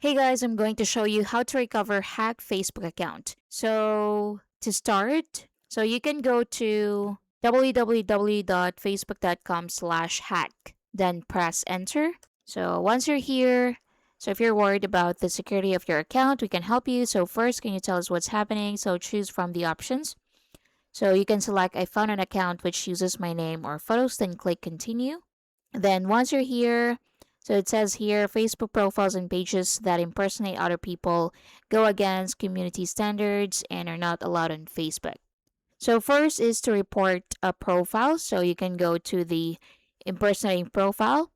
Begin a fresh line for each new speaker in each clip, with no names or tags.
Hey guys, I'm going to show you how to recover hacked Facebook account. So to start, you can go to www.facebook.com/hack, then press enter. So once you're here, if you're worried about the security of your account, we can help you. So first, can you tell us what's happening? So choose from the options. So you can select I found an account which uses my name or photos, then click continue. Then once you're here, it says here Facebook profiles and pages that impersonate other people go against community standards and are not allowed on Facebook. So first is to report a profile. So you can go to the impersonating profile.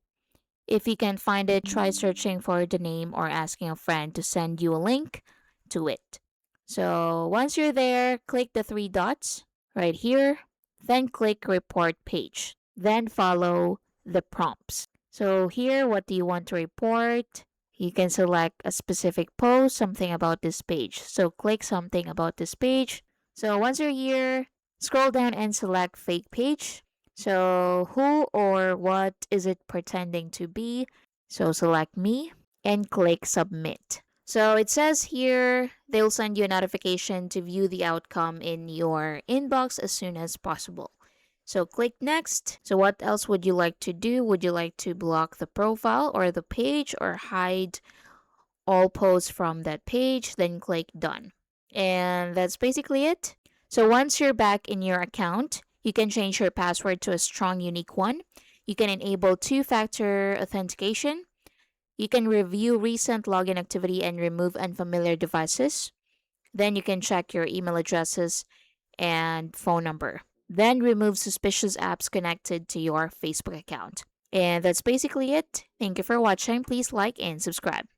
If you can find it, try searching for the name or asking a friend to send you a link to it. So once you're there, click the three dots right here, then click report page, then follow the prompts. So here, what do you want to report? You can select a specific post, something about this page. So click something about this page. So once you're here, scroll down and select fake page. So who or what is it pretending to be? So select me and click submit. So it says here they'll send you a notification to view the outcome in your inbox as soon as possible. So click next. So what else would you like to do? Would you like to block the profile or the page or hide all posts from that page? Then click done. And that's basically it. So once you're back in your account, you can change your password to a strong, unique one. You can enable two-factor authentication. You can review recent login activity and remove unfamiliar devices. Then you can check your email addresses and phone number. Then remove suspicious apps connected to your Facebook account. And that's basically it. Thank you for watching. Please like and subscribe.